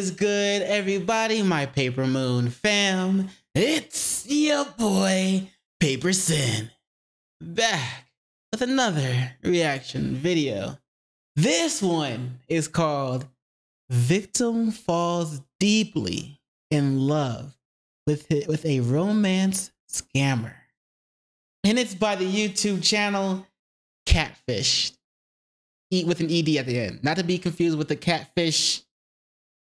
is good, everybody? My Paper Moon fam. It's your boy, PaperSin, back with another reaction video. This one is called Victim Falls Deeply in Love with a Romance Scammer. And it's by the YouTube channel Catfished. With an ED at the end. Not to be confused with the Catfish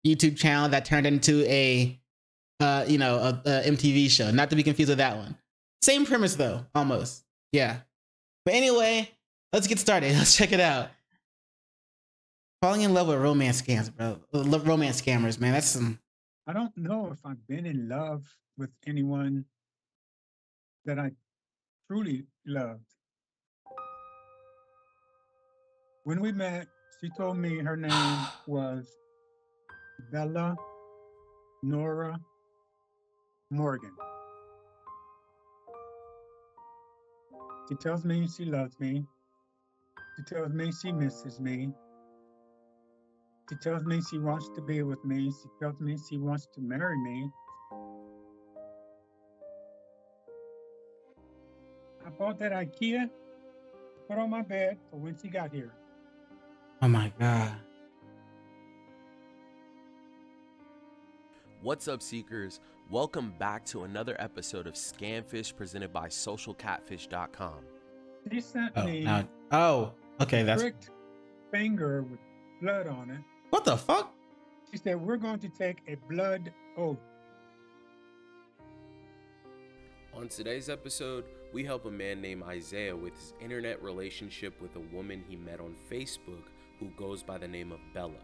YouTube channel that turned into a MTV show. Not to be confused with that one. Same premise though, almost. Yeah. But anyway, let's get started. Let's check it out. Falling in love with romance scams, bro. Romance scammers, man. That's some. I don't know if I've been in love with anyone that I truly loved. When we met, she told me her name was Bella Nora Morgan. She tells me she loves me. She tells me she misses me. She tells me she wants to be with me. She tells me she wants to marry me. I bought that IKEA, put on my bed for when she got here. Oh my God. What's up, Seekers? Welcome back to another episode of Scamfish presented by socialcatfish.com. She sent me okay, that's pricked finger with blood on it. what the fuck? She said, we're going to take a blood oath. On today's episode, we help a man named Isaiah with his internet relationship with a woman he met on Facebook who goes by the name of Bella.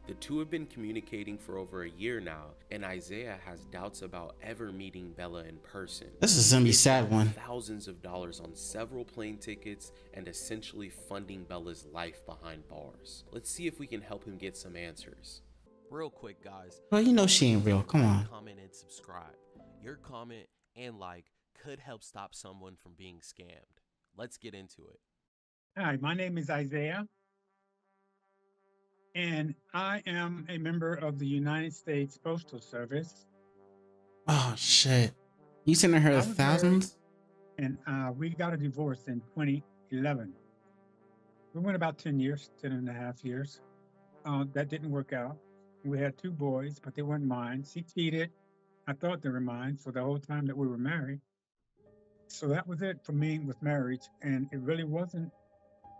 The two have been communicating for over a year now, and Isaiah has doubts about ever meeting Bella in person. This is gonna be a sad one. Thousands of dollars on several plane tickets and essentially funding Bella's life behind bars. Let's see if we can help him get some answers. Real quick, guys. Well, you know she ain't real. Come on. Comment and subscribe. Your comment and like could help stop someone from being scammed. Let's get into it. Hi, my name is Isaiah, and I am a member of the United States Postal Service. Oh shit. You sending her I was thousands? And we got a divorce in 2011. We went about 10 years, 10 and a half years. That didn't work out. We had two boys, but they weren't mine. She cheated. I thought they were mine for the whole time that we were married. So that was it for me with marriage. And it really wasn't,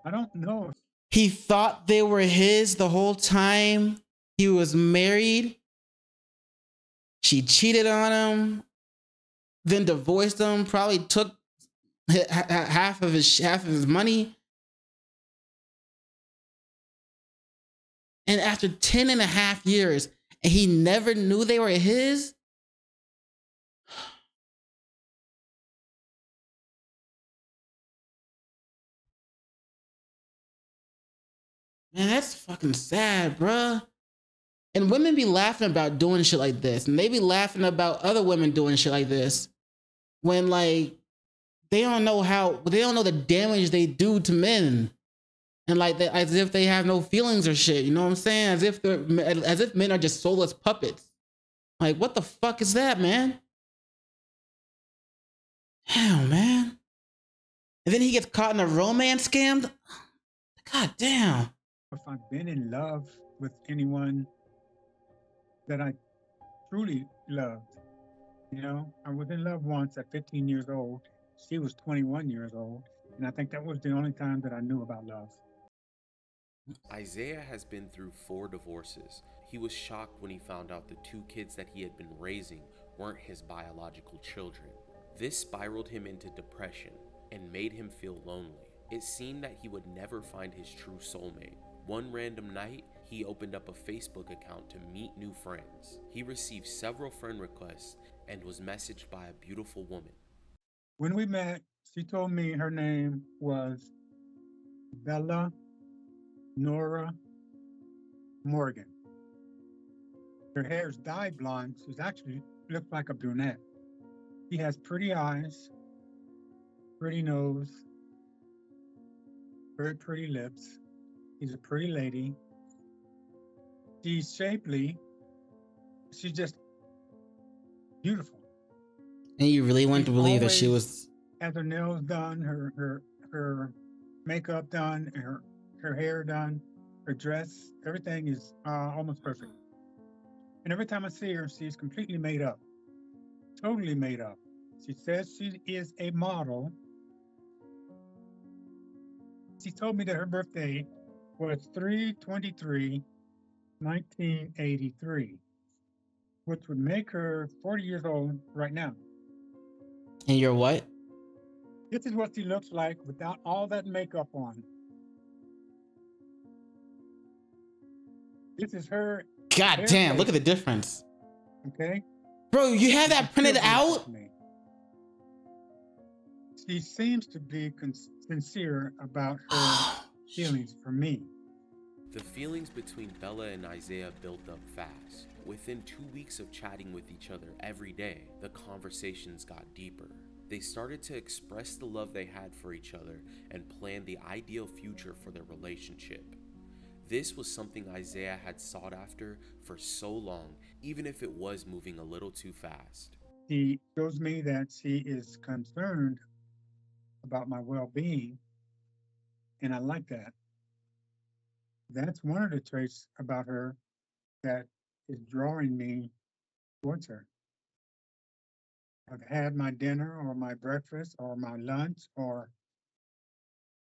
I don't know. He thought they were his the whole time he was married. She cheated on him, then divorced him, probably took half of his money. And after 10 and a half years, and he never knew they were his. Man, that's fucking sad, bruh. And women be laughing about doing shit like this. And they be laughing about other women doing shit like this. When, like, they don't know the damage they do to men. And, like, as if they have no feelings or shit. You know what I'm saying? As if men are just soulless puppets. Like, what the fuck is that, man? Damn, man. And then he gets caught in a romance scam? God damn. If I've been in love with anyone that I truly loved. You know, I was in love once at 15 years old. She was 21 years old. And I think that was the only time that I knew about love. Isaiah has been through 4 divorces. He was shocked when he found out the 2 kids that he had been raising weren't his biological children. This spiraled him into depression and made him feel lonely. It seemed that he would never find his true soulmate. One random night, he opened up a Facebook account to meet new friends. He received several friend requests and was messaged by a beautiful woman. When we met, she told me her name was Bella Nora Morgan. Her hair is dyed blonde. She's actually looks like a brunette. She has pretty eyes, pretty nose, very pretty lips. She's a pretty lady. She's shapely, She's just beautiful. And you really want to She believe that she always was. has her nails done, her makeup done, her hair done, her dress, everything is almost perfect. And every time I see her, she's completely made up, totally made up. She says she is a model. She told me that her birthday was 3/23/1983, which would make her 40 years old right now. And you're what? This is what she looks like without all that makeup on. This is her God bare damn, look at the face, difference. okay? Bro, you have And that she's printed still beautiful out? to me. She seems to be sincere about her feelings for me. The feelings between Bella and Isaiah built up fast. Within 2 weeks of chatting with each other every day, the conversations got deeper. They started to express the love they had for each other and plan the ideal future for their relationship. This was something Isaiah had sought after for so long, even if it was moving a little too fast. She shows me that she is concerned about my well-being, and I like that. That's one of the traits about her that is drawing me towards her. I've had my dinner or my breakfast or my lunch, or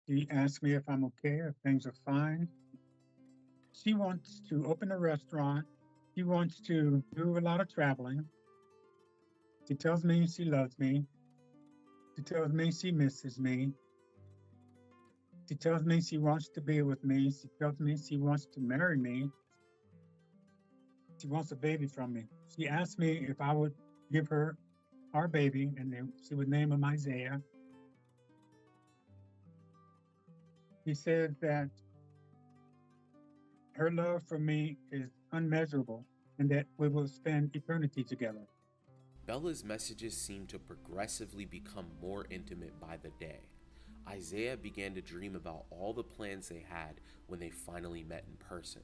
she asks me if I'm okay, if things are fine. She wants to open a restaurant. She wants to do a lot of traveling. She tells me she loves me. She tells me she misses me. She tells me she wants to be with me. She tells me she wants to marry me. She wants a baby from me. She asked me if I would give her our baby, and she would name him Isaiah. She said that her love for me is unmeasurable and that we will spend eternity together. Bella's messages seemed to progressively become more intimate by the day. Isaiah began to dream about all the plans they had when they finally met in person.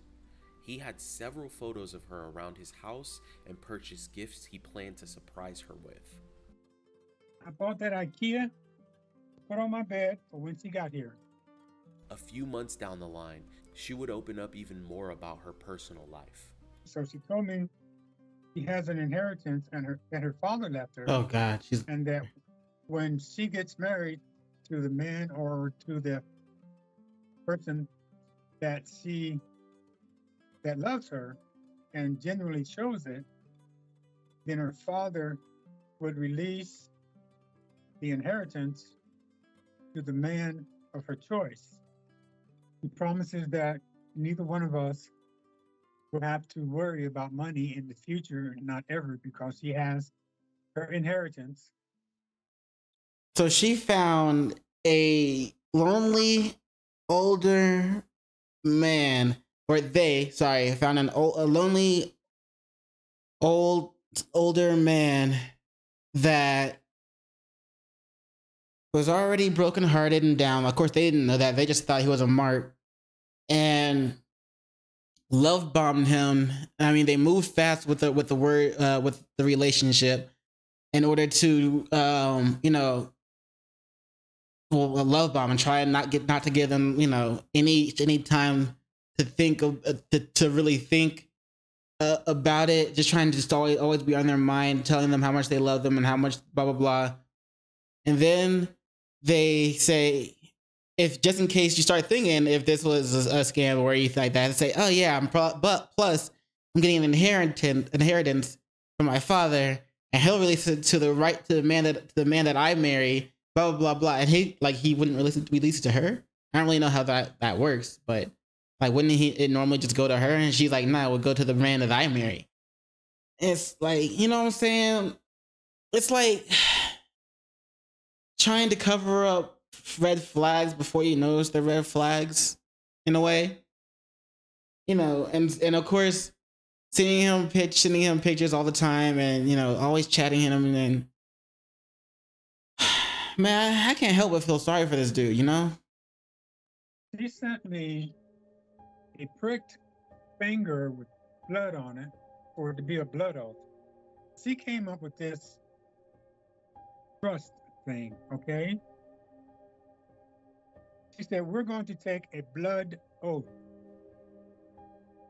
He had several photos of her around his house and purchased gifts he planned to surprise her with. I bought that IKEA to put on my bed for when she got here. A few months down the line, she would open up even more about her personal life. So she told me she has an inheritance that her father left her, Oh God, she's. and that when she gets married to the man or to the person that loves her and genuinely shows it, then her father would release the inheritance to the man of her choice. He promises that neither one of us will have to worry about money in the future, not ever, because he has her inheritance. So she found a lonely older man, or they, sorry, found a lonely older man that was already brokenhearted and down. Of course, they didn't know that. They just thought he was a mark, and love bombed him. I mean, they moved fast with the relationship in order to love bomb and try and not to give them any time to think of to really think about it. Just trying to just always be on their mind, telling them how much they love them and how much blah blah blah. And then they say, if just in case you start thinking if this was a scam or anything like that, they say, oh yeah, but plus I'm getting an inheritance from my father, and he'll release it to the man that I marry, blah blah blah blah. And he wouldn't release it to her. I don't really know how that works, but like, wouldn't it normally just go to her? And she's like, nah, it would go to the man that I marry. It's like, you know what I'm saying? It's like trying to cover up red flags before you notice the red flags, in a way. And of course, sending him pictures all the time, and always chatting him, and then man, I can't help but feel sorry for this dude, He sent me a pricked finger with blood on it for it to be a blood oath. She came up with this trust thing, okay? She said, we're going to take a blood oath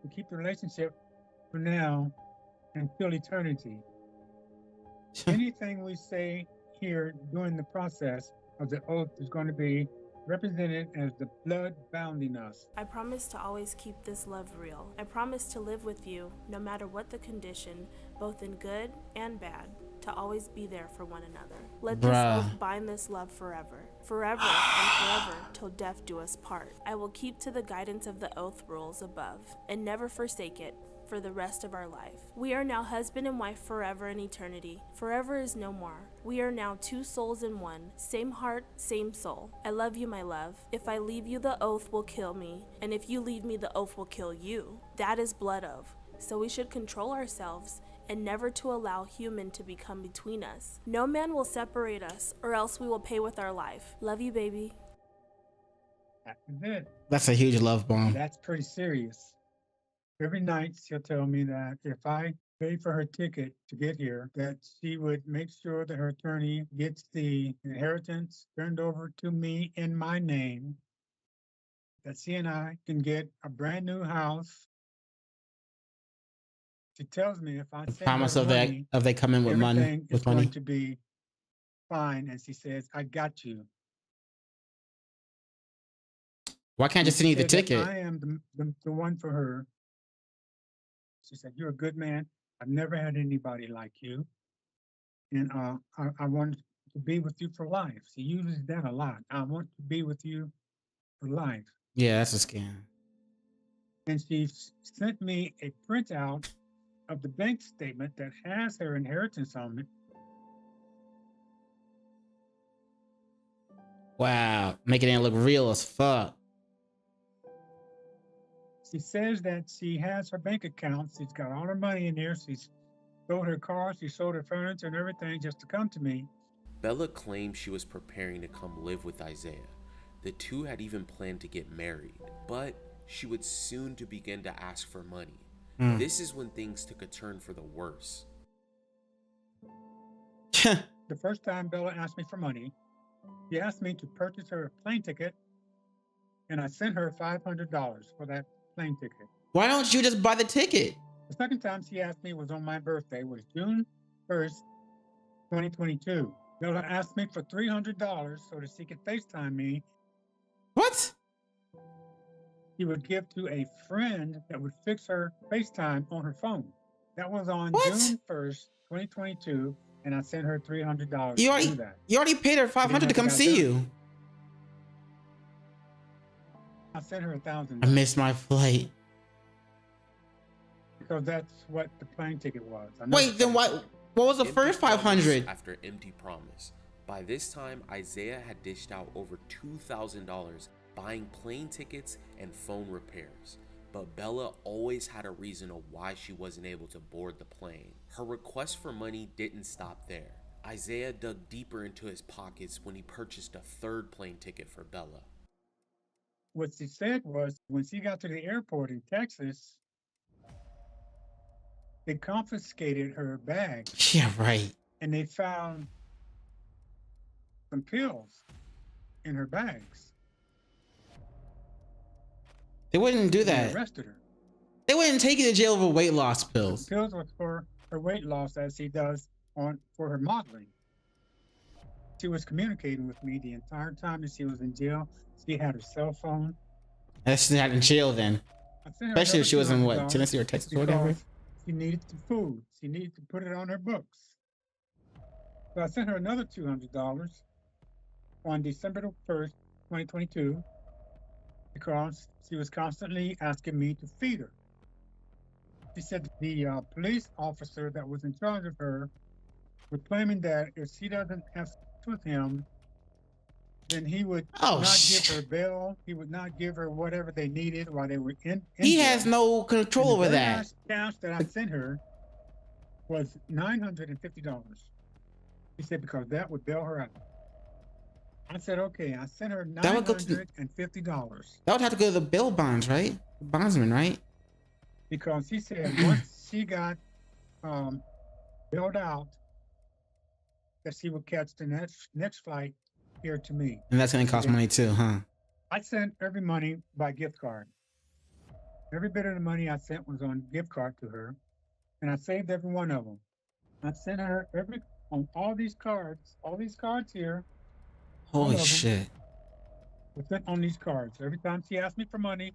to keep the relationship for now until eternity. Anything we say here during the process of the oath is going to be represented as the blood bounding us. I promise to always keep this love real. I promise to live with you no matter what the condition, both in good and bad, to always be there for one another. Let this oath bind this love forever, forever and forever, till death do us part. I will keep to the guidance of the oath rules above, and never forsake it for the rest of our life. We are now husband and wife forever and eternity. Forever is no more. We are now two souls in one, same heart, same soul. I love you, my love. If I leave you, the oath will kill me, and if you leave me, the oath will kill you. That is blood oath. So we should control ourselves and never to allow human to become between us. No man will separate us, or else we will pay with our life. Love you, baby. That's it. That's a huge love bomb. That's pretty serious. Every night she'll tell me that if I pay for her ticket to get here, that she would make sure that her attorney gets the inheritance turned over to me in my name, that she and I can get a brand new house. She tells me if I The send promise her of money, that, of they come in with money, everything is with going money. to be fine. And she says, I got you. Why can't I just send you the Said that ticket? I am the one for her. She said, you're a good man. I've never had anybody like you. And I want to be with you for life. She uses that a lot. I want to be with you for life. Yeah, that's a scam. And she sent me a printout of the bank statement that has her inheritance on it. Wow, making it look real as fuck. She says that she has her bank account. She's got all her money in there. She's sold her car. She sold her furniture and everything just to come to me. Bella claimed she was preparing to come live with Isaiah. The two had even planned to get married, but she would soon to begin to ask for money. This is when things took a turn for the worse. The first time Bella asked me for money, she asked me to purchase her a plane ticket, and I sent her $500 for that plane ticket. Why don't you just buy the ticket? The second time she asked me was on my birthday, was June 1st, 2022. Bella asked me for $300 so that she could FaceTime me. What? She would give to a friend that would fix her FaceTime on her phone. That was on What? June 1st, 2022, and I sent her $300 You to do that. already paid her $500 to come Got see done. you. I sent her $1,000 I missed my flight. because that's what the plane ticket was. I know Wait, then what was the Empty first promise 500? After empty promise. By this time, Isaiah had dished out over $2,000 buying plane tickets and phone repairs. But Bella always had a reason of why she wasn't able to board the plane. Her request for money didn't stop there. Isaiah dug deeper into his pockets when he purchased a third plane ticket for Bella. What she said was when she got to the airport in Texas, they confiscated her bag Yeah, right. and they found some pills in her bags. They wouldn't do They that. arrested her. They wouldn't take you to jail over weight loss pills. The pills was for her weight loss, as she does for her modeling. She was communicating with me the entire time that she was in jail. She had her cell phone. That's not in jail then. I sent her Especially if she was in what, $200 Tennessee or Texas or whatever. because she needed the food. She needed to put it on her books. So I sent her another $200 on December 1st, 2022, because she was constantly asking me to feed her. She said the police officer that was in charge of her was claiming that if she doesn't have sex with him, then he would not give her bail. He would not give her whatever they needed while they were in He jail. has no control over And the very that. last cash that I sent her was $950. He said because that would bail her out. I said, okay. I sent her That would go to $950 That would have to go to the bail bonds, right? Bondsman, right? because she said once she got um, bailed out that she would catch the next flight here to me. And that's gonna cost money too, huh? I sent every money by gift card. Every bit of the money I sent was on gift card to her, and I saved every one of them. I sent her on all these cards here. Holy shit! Was sent on these cards. Every time she asked me for money,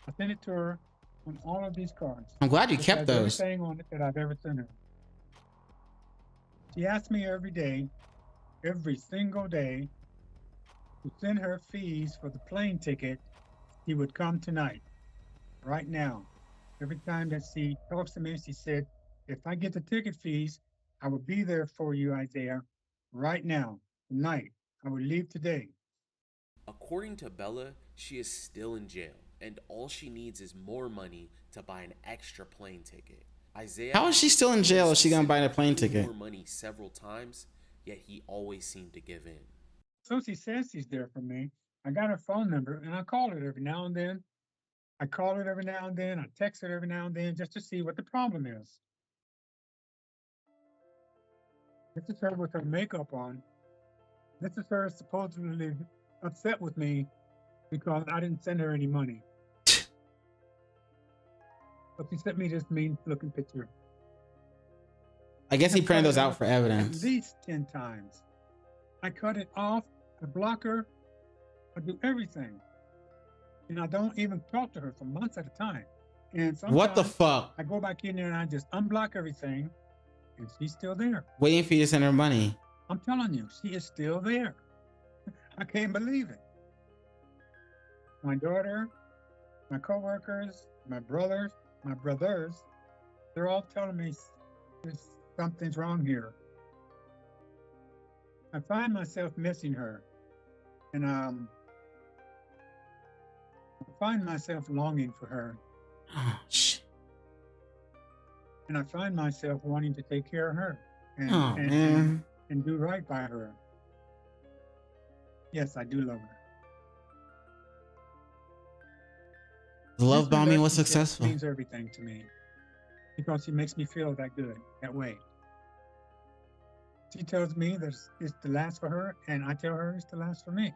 I sent it to her on all of these cards. I'm glad you kept those. Everything on it that I've ever sent her. She asked me every day, every single day, to send her fees for the plane ticket. He would come tonight, right now. Every time that she talks to me, she said, if I get the ticket fees, I will be there for you, Isaiah, right now, tonight. I will leave today. According to Bella, she is still in jail, and all she needs is more money to buy an extra plane ticket. Isaiah, how is she still in jail if she gonna buy a plane ticket? More money several times, yet he always seemed to give in. So she says she's there for me. I got her phone number, and I call it every now and then. I call it every now and then. I text it every now and then just to see what the problem is. This is her with her makeup on. This is her supposedly upset with me because I didn't send her any money. But she sent me this mean-looking picture. I guess he printed those out for evidence. At least 10 times. I cut it off. I block her. I do everything. And I don't even talk to her for months at a time. And sometimes what the fuck? I go back in there and I just unblock everything, and she's still there. Waiting for you to send her money. I'm telling you, she is still there. I can't believe it. My daughter, my coworkers, my brothers, they're all telling me something's wrong here. I find myself missing her. And I find myself longing for her. Oh, shit. And I find myself wanting to take care of her and do right by her. Yes, I do love her. The love bombing was successful. Means everything to me because she makes me feel that good, that way. She tells me that it's the last for her, and I tell her it's the last for me.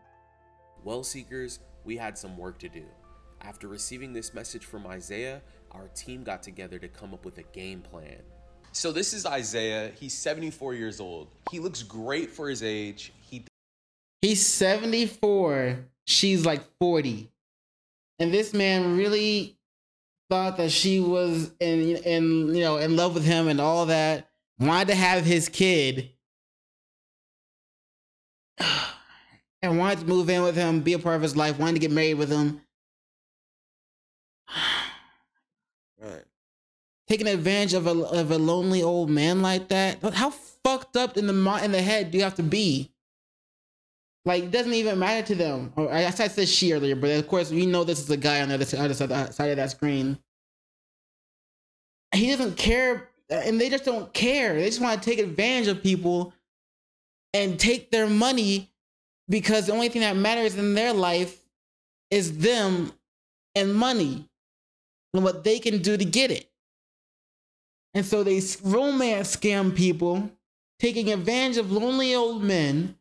Well, Seekers, we had some work to do. After receiving this message from Isaiah, our team got together to come up with a game plan. So this is Isaiah. He's 74 years old. He looks great for his age. He's 74. She's like 40. And this man really thought that she was in love with him and all that. Wanted to have his kid. And wanted to move in with him, be a part of his life, wanted to get married with him. Right. Taking advantage of a lonely old man like that. How fucked up in the head do you have to be? Like, it doesn't even matter to them. I said she earlier, but of course we know this is a guy on the other side of that screen. He doesn't care, and they just don't care. They just want to take advantage of people and take their money because the only thing that matters in their life is them and money and what they can do to get it. And so they romance scam people, taking advantage of lonely old men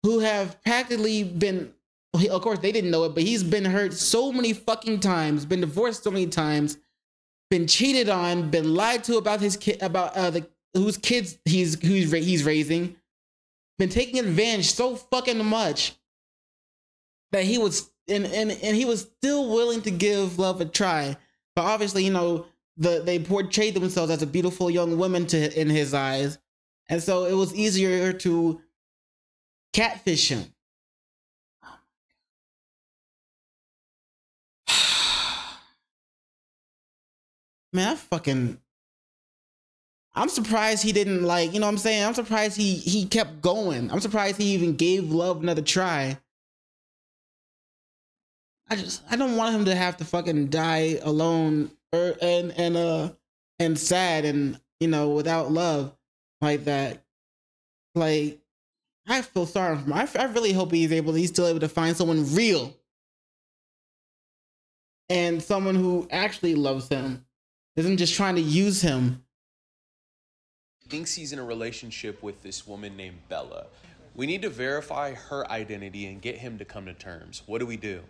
who have practically been, of course they didn't know it, but he's been hurt so many fucking times, been divorced so many times, been cheated on, been lied to about his kid, whose kids he's raising, been taking advantage so fucking much that he was and he was still willing to give love a try. But obviously, they portrayed themselves as a beautiful young woman in his eyes, and so it was easier to catfish him. Man, I'm surprised he didn't I'm surprised he kept going. I'm surprised he even gave love another try. I don't want him to have to fucking die alone and sad and without love like that. Like, I feel sorry for him. I really hope he's still able to find someone real and someone who actually loves him, isn't just trying to use him Thinks he's in a relationship with this woman named Bella. We need to verify her identity and get him to come to terms. What do we do?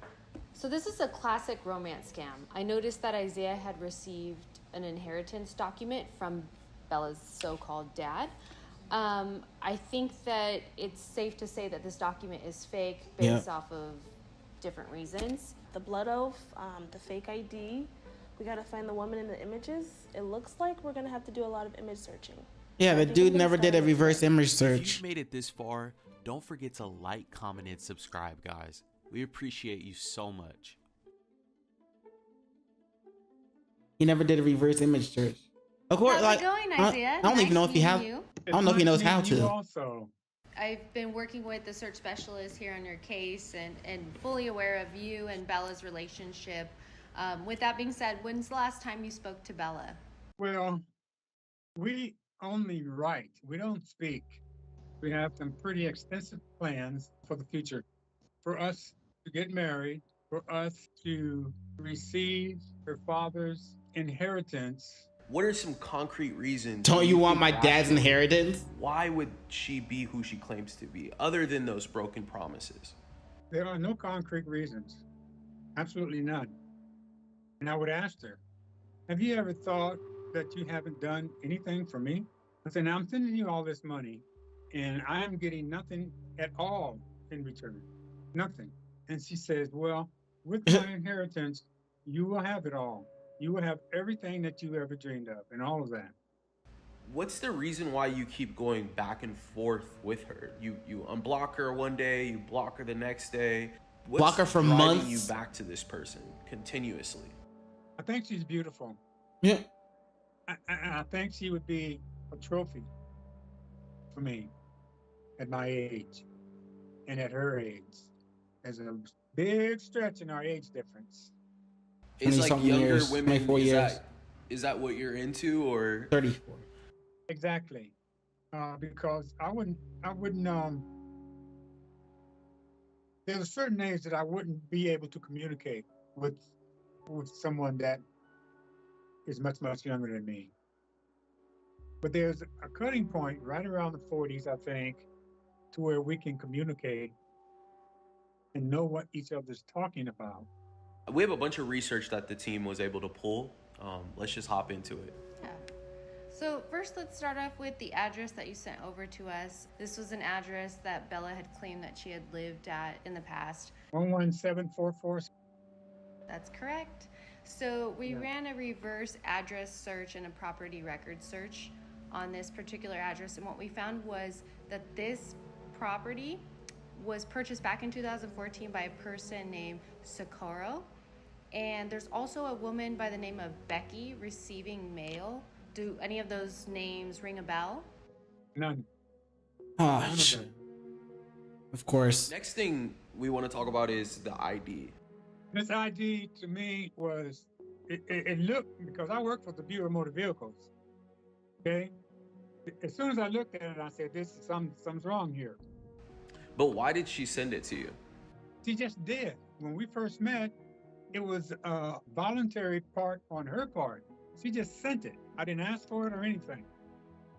So this is a classic romance scam. I noticed that Isaiah had received an inheritance document from Bella's so-called dad. I think that it's safe to say that this document is fake based off of different reasons. The blood oath, the fake ID, we gotta find the woman in the images. It looks like we're gonna have to do a lot of image searching. Yeah, the dude never did a reverse image If search. you've made it this far, don't forget to like, comment, and subscribe, guys. We appreciate you so much. He never did a reverse image search. Of course, How's like it going, I Isaiah? don't even know if he Nice have. meeting you. I don't know if he knows how You to. also. I've been working with the search specialist here on your case and fully aware of you and Bella's relationship. With that being said, when's the last time you spoke to Bella? Well, we only write. We don't speak. We have some pretty extensive plans for the future. For us to get married, for us to receive her father's inheritance. What are some concrete reasons? Don't you want think my dad's rationally, inheritance? Why would she be who she claims to be, other than those broken promises? There are no concrete reasons. Absolutely none. And I would ask her, have you ever thought that you haven't done anything for me? I said, now I'm sending you all this money and I am getting nothing at all in return. Nothing. And she says, well, with my inheritance, you will have it all. You will have everything that you ever dreamed of and all of that. What's the reason why you keep going back and forth with her? You unblock her one day, you block her the next day. What's Block her for driving months? you back to this person continuously? I think she's beautiful. Yeah. I think she would be a trophy for me at my age and at her age. There's a big stretch in our age difference. It's like 20-something younger years, women. 24 years. Is that what you're into, or 34. Exactly. Because I wouldn't, there's a certain age that I wouldn't be able to communicate with someone that is much, much younger than me. But there's a cutting point right around the 40s, I think, to where we can communicate and know what each other's talking about. we have a bunch of research that the team was able to pull. Let's just hop into it. Yeah. So first, let's start off with the address that you sent over to us. This was an address that Bella had claimed that she had lived at in the past. 11744. That's correct. So we ran a reverse address search and a property record search on this particular address, and what we found was that this property was purchased back in 2014 by a person named Socorro, and there's also a woman by the name of Becky receiving mail. Do any of those names ring a bell? None. Oh, None of shit. them. Of course. Next thing we want to talk about is the ID. This ID to me was, it looked, because I worked for the Bureau of Motor Vehicles, okay? As soon as I looked at it, I said, something's wrong here. But why did she send it to you? She just did. When we first met, it was a voluntary part on her part. She just sent it. I didn't ask for it or anything.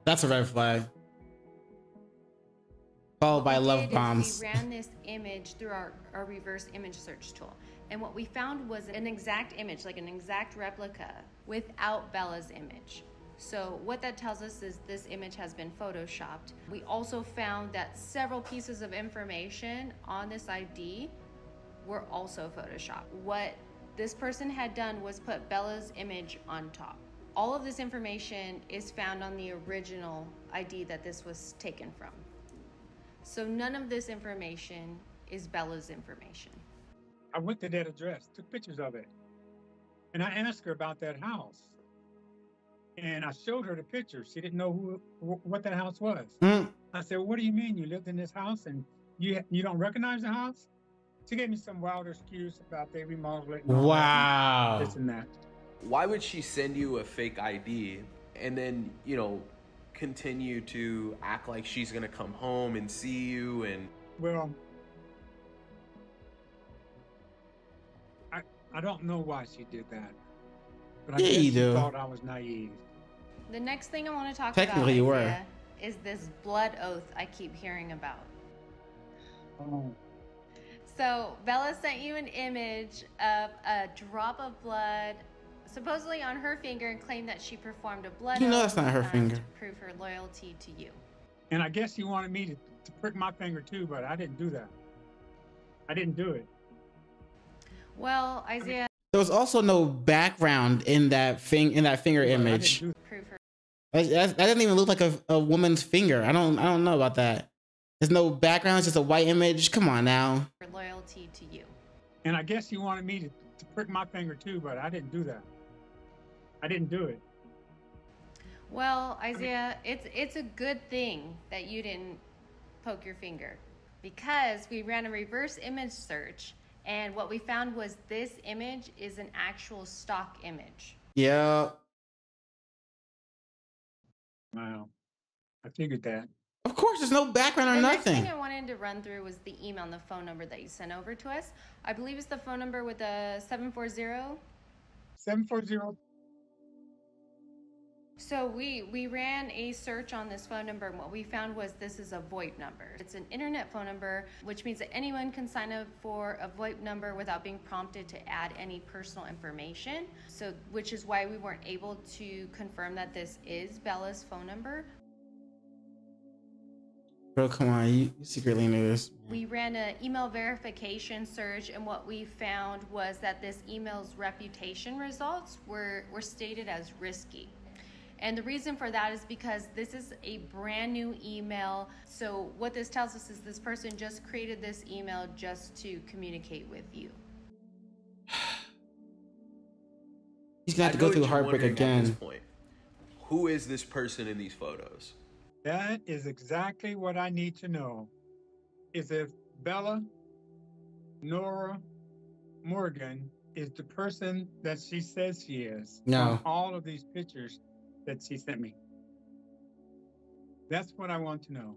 That's a red flag. Followed by What we love did is bombs. We ran this image through our reverse image search tool. And what we found was an exact image, like an exact replica without Bella's image. So what that tells us is this image has been photoshopped. We also found that several pieces of information on this ID were also photoshopped. What this person had done was put Bella's image on top. All of this information is found on the original ID that this was taken from. So none of this information is Bella's information. I went to that address, took pictures of it, and I asked her about that house. And I showed her the picture. She didn't know what that house was. I said, well, what do you mean you lived in this house and you don't recognize the house? She gave me some wild excuse about they remodeled it. And all Wow. that, this and that. Why would she send you a fake ID and then, continue to act like she's going to come home and see you? And Well, I don't know why she did that. But I Yeah, guess you she do. thought I was naive. The next thing I want to talk Technically, you were. is this blood oath I keep hearing about. Oh, So Bella sent you an image of a drop of blood supposedly on her finger and claimed that she performed a blood You know oath that's not her finger. to prove her loyalty to you. and I guess you wanted me to prick my finger too, but I didn't do that. I didn't do it. Well, Isaiah, There was also no background in that finger But I image. didn't do prove her. That doesn't even look like a woman's finger. I don't know about that. There's no background. It's just a white image. Come on now. Her loyalty to you. And I guess you wanted me to prick my finger too, but I didn't do that. I didn't do it. Well, Isaiah, it's a good thing that you didn't poke your finger, because we ran a reverse image search, and what we found was this image is an actual stock image. Yeah. Wow. I figured that. Of course, there's no background or The next nothing. thing I wanted to run through was the email and the phone number that you sent over to us. I believe it's the phone number with the 740. 740. So we ran a search on this phone number, and what we found was this is a VoIP number. It's an internet phone number, which means that anyone can sign up for a VoIP number without being prompted to add any personal information. So, which is why we weren't able to confirm that this is Bella's phone number. Bro, come on. You secretly knew this. We ran an email verification search, and what we found was that this email's reputation results were stated as risky. And the reason for that is because this is a brand new email. So what this tells us is this person just created this email just to communicate with you. He's gonna have to go through the heartbreak At this again. point, who is this person in these photos? That is exactly what I need to know. Is if Bella Nora Morgan is the person that she says she is. No. From all of these pictures that she sent me. That's what I want to know.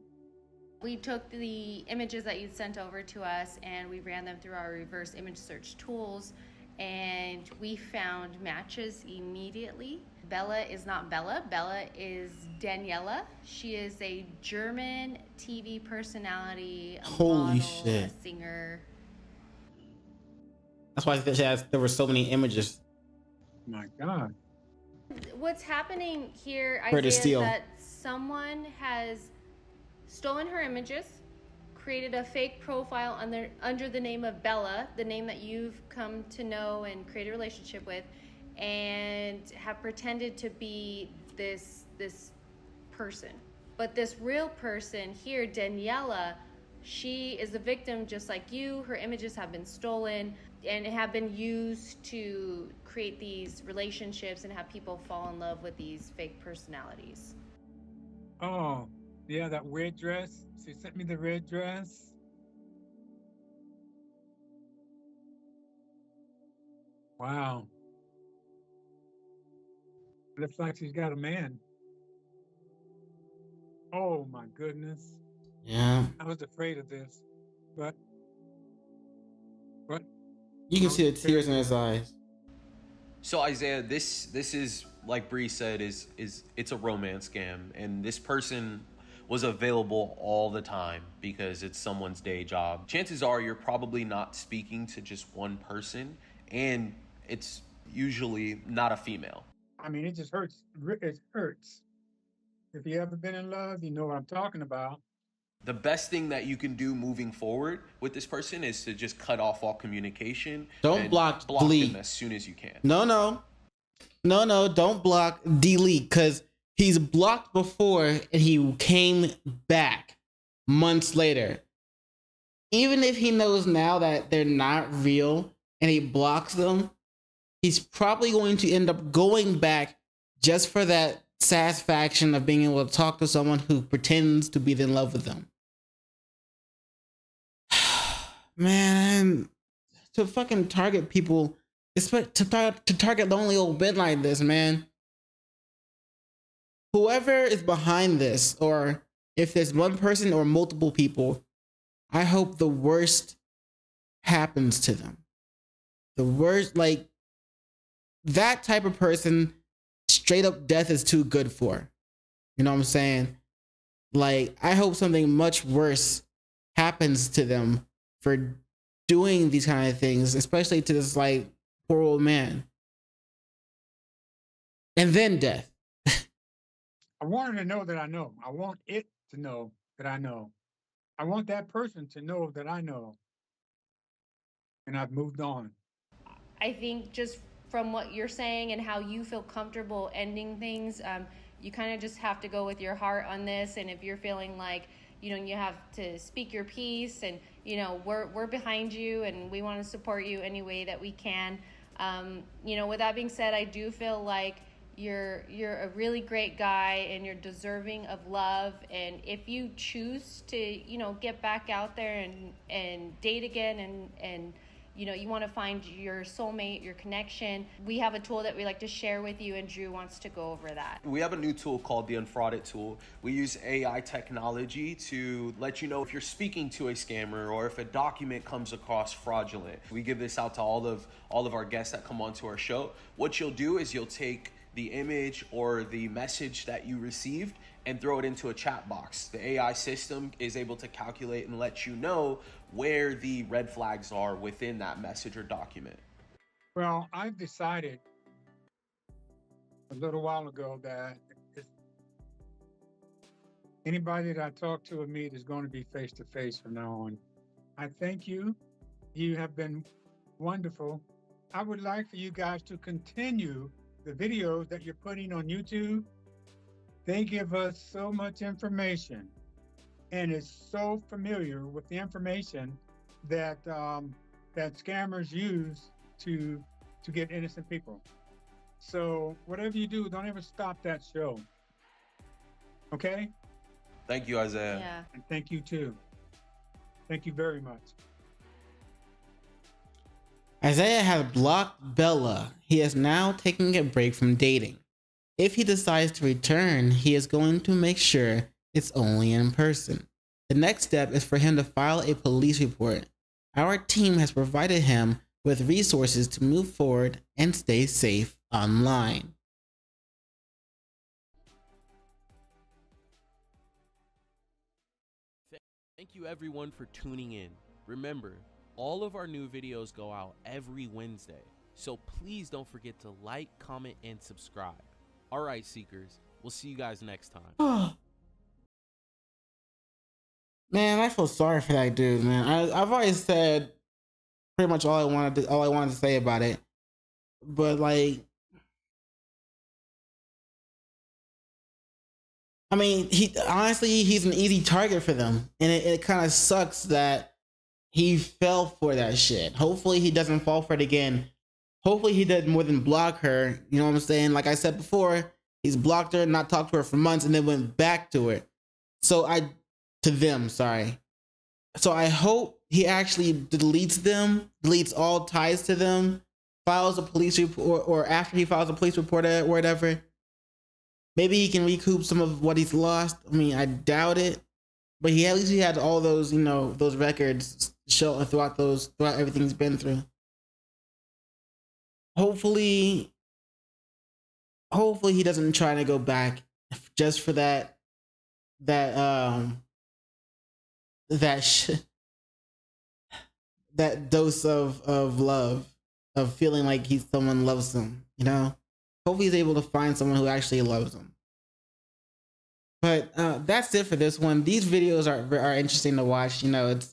We took the images that you sent over to us and we ran them through our reverse image search tools, and we found matches immediately. Bella is not Bella. Bella is Daniela. She is a German TV personality, a Holy model, shit. a singer. That's why there were so many images. My God. What's happening here, Where to Isaiah, is steal. that someone has stolen her images, created a fake profile under the name of Bella, the name that you've come to know and create a relationship with, and have pretended to be this person. But this real person here, Daniela, she is a victim just like you. Her images have been stolen and have been used to create these relationships and have people fall in love with these fake personalities. Oh, yeah, that red dress. She sent me the red dress. Wow. Looks like she's got a man. Oh my goodness. Yeah. I was afraid of this. But You can see the tears in his eyes. So Isaiah, this is, like Bree said, is it's a romance scam, and this person was available all the time because it's someone's day job. Chances are you're probably not speaking to just one person, and it's usually not a female. I mean, it just hurts. It hurts. If you ever been in love, you know what I'm talking about. The best thing that you can do moving forward with this person is to just cut off all communication. Don't and block, delete. them as soon as you can. No, don't block, delete, because he's blocked before and he came back months later. Even if he knows now that they're not real and he blocks them, he's probably going to end up going back just for that satisfaction of being able to talk to someone who pretends to be in love with them. Man, to fucking target people, to target lonely old men like this, man. Whoever is behind this, or if there's one person or multiple people, I hope the worst happens to them. The worst, like, that type of person straight up death is too good for. You know what I'm saying? Like, I hope something much worse happens to them for doing these kind of things, especially to this like poor old man. And then death. I want her to know that I know. I want it to know that I know. I want that person to know that I know. And I've moved on. I think just from what you're saying and how you feel comfortable ending things, you kind of just have to go with your heart on this. And if you're feeling like, you know, you have to speak your piece, and, you know, we're behind you and we want to support you any way that we can. You know, with that being said, I do feel like you're a really great guy and you're deserving of love. And if you choose to, you know, get back out there and date again and you know, you want to find your soulmate, your connection, we have a tool that we like to share with you, and Drew wants to go over that. We have a new tool called the Unfrauded tool. We use AI technology to let you know if you're speaking to a scammer or if a document comes across fraudulent. We give this out to all of our guests that come onto our show. What you'll do is you'll take the image or the message that you received and throw it into a chat box. The AI system is able to calculate and let you know where the red flags are within that message or document. Well, I've decided a little while ago that anybody that I talk to or meet is going to be face to face from now on. I thank you. You have been wonderful. I would like for you guys to continue the videos that you're putting on YouTube. They give us so much information, and it's so familiar with the information that that scammers use to get innocent people. So whatever you do, don't ever stop that show. Okay? Thank you, Isaiah. Yeah. And thank you too. Thank you very much. Isaiah has blocked Bella. He is now taking a break from dating. If he decides to return, he is going to make sure it's only in person. The next step is for him to file a police report. Our team has provided him with resources to move forward and stay safe online. Thank you everyone for tuning in. Remember, all of our new videos go out every Wednesday, so please don't forget to like, comment, and subscribe. Alright, Seekers, we'll see you guys next time. Man, I feel sorry for that dude, man. I've always said pretty much all I wanted to say about it. But like, I mean, he's an easy target for them. And it kind of sucks that he fell for that shit. Hopefully he doesn't fall for it again. Hopefully he did more than block her. You know what I'm saying? Like I said before, he's blocked her, not talked to her for months, and then went back to her. So I hope he actually deletes all ties to them, files a police report, or after he files a police report or whatever. Maybe he can recoup some of what he's lost. I mean, I doubt it, but at least he had all those, you know, those records show throughout everything he's been through. Hopefully he doesn't try to go back just for that dose of love, of feeling like someone loves him, you know? Hopefully he's able to find someone who actually loves him. But that's it for this one. These videos are interesting to watch. You know, it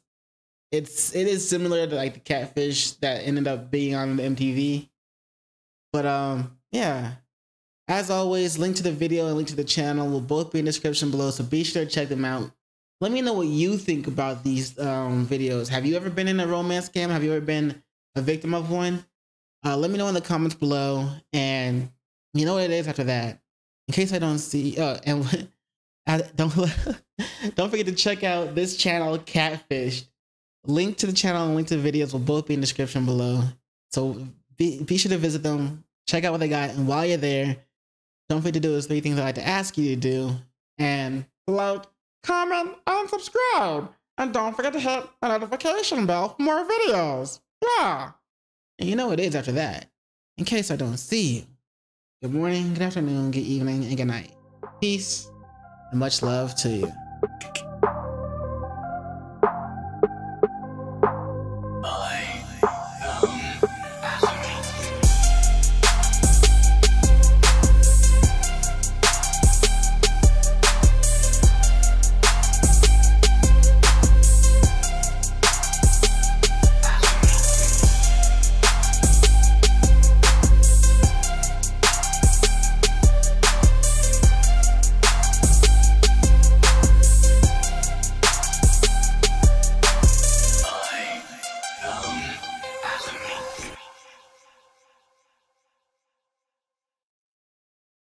is similar to like the Catfish that ended up being on the MTV. But yeah. As always, link to the video and link to the channel will both be in the description below, so be sure to check them out. Let me know what you think about these videos. Have you ever been in a romance scam? Have you ever been a victim of one? Let me know in the comments below, and you know what it is after that. In case I don't see, and don't forget to check out this channel, Catfished. Link to the channel and link to the videos will both be in the description below. So be sure to visit them, check out what they got, and while you're there, don't forget to do those 3 things I like to ask you to do. And like, comment, and subscribe. And don't forget to hit the notification bell for more videos. Yeah. And you know what it is after that. In case I don't see you. Good morning, good afternoon, good evening, and good night. Peace and much love to you.